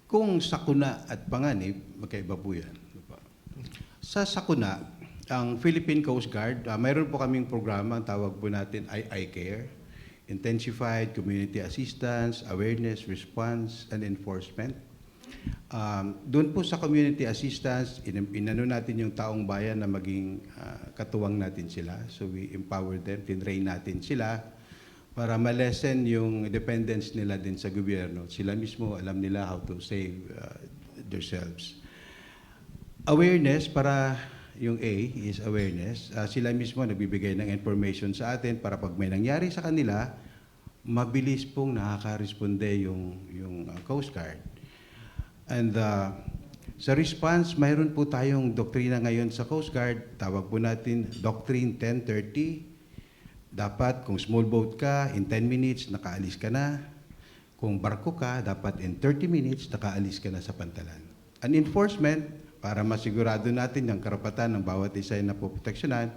Kung sakuna at panganib, magkaiba po yan. Sa sakuna, ang Philippine Coast Guard, mayroon po kaming programa, ang tawag po natin I-CARE, Intensified Community Assistance, Awareness, Response, and Enforcement. Doon po sa community assistance, inano natin yung taong bayan na maging katuwang natin sila. So we empower them, tinrain natin sila para ma-lessen yung dependence nila din sa gobyerno. Sila mismo alam nila how to save themselves. Awareness, para yung A is awareness. Sila mismo nagbibigay ng information sa atin para pag may nangyari sa kanila, mabilis pong nakaka-responde yung Coast Guard. And sa response, mayroon po tayong doktrina ngayon sa Coast Guard. Tawag po natin Doctrine 1030. Dapat kung small boat ka, in 10 minutes, nakaalis ka na. Kung barko ka, dapat in 30 minutes, nakaalis ka na sa pantalan. An enforcement, para masigurado natin ang karapatan ng bawat isa na poproteksyonan,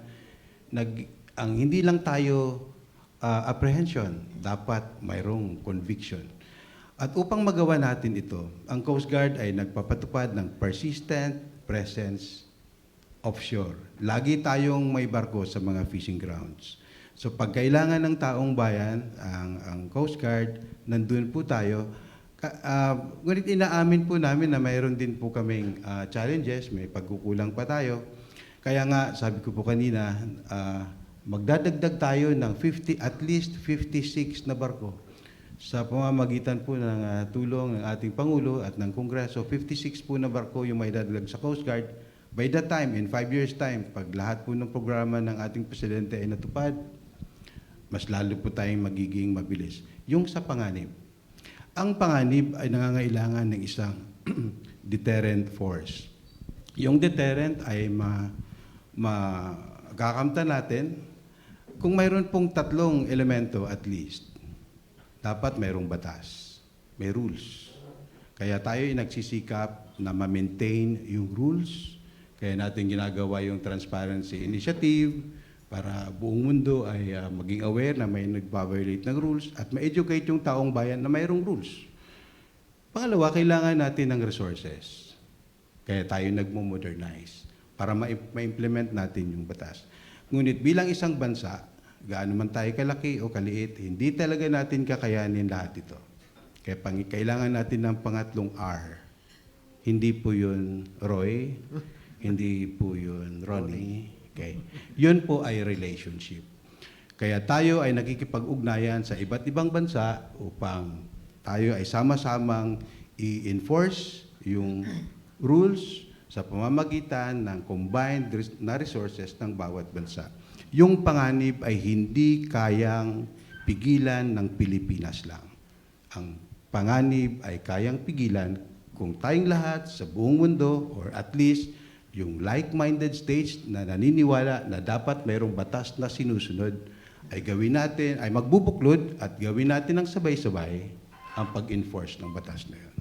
ang hindi lang tayo apprehension, dapat mayroong conviction. At upang magawa natin ito, ang Coast Guard ay nagpapatupad ng persistent presence offshore. Lagi tayong may barko sa mga fishing grounds. So pag kailangan ng taong bayan, ang Coast Guard, nandun po tayo. Ngunit inaamin po namin na mayroon din po kaming challenges, may pagkukulang pa tayo. Kaya nga, sabi ko po kanina, magdadagdag tayo ng at least 56 na barko. Sa pamamagitan po ng tulong ng ating Pangulo at ng Kongreso, 56 po na barko yung may dadagdag sa Coast Guard. By that time, in 5 years' time, pag lahat po ng programa ng ating Presidente ay natupad, mas lalo po tayong magiging mabilis. Yung sa panganib. Ang panganib ay nangangailangan ng isang deterrent force. Yung deterrent ay makakamtan natin kung mayroon pong tatlong elemento at least. Dapat mayroong batas, may rules. Kaya tayo ay nagsisikap na ma-maintain yung rules. Kaya natin ginagawa yung Transparency Initiative para buong mundo ay maging aware na may nag-violate ng rules at ma-educate yung taong bayan na mayroong rules. Pangalawa, kailangan natin ng resources. Kaya tayo nagmo-modernize para ma-implement natin yung batas. Ngunit bilang isang bansa, gaano man tayo kalaki o kaliit, hindi talaga natin kakayanin lahat ito. Kaya kailangan natin ng pangatlong R. Hindi po yun Roy, hindi po yun Ronnie. Okay. Yun po ay relationship. Kaya tayo ay nakikipag-ugnayan sa iba't ibang bansa upang tayo ay sama-samang i-enforce yung rules sa pamamagitan ng combined na resources ng bawat bansa. Yung panganib ay hindi kayang pigilan ng Pilipinas lang. Ang panganib ay kayang pigilan kung tayong lahat sa buong mundo or at least yung like-minded states na naniniwala na dapat mayroong batas na sinusunod ay gawin natin, ay magbubuklod at gawin natin ng sabay-sabay ang pag-enforce ng batas na yun.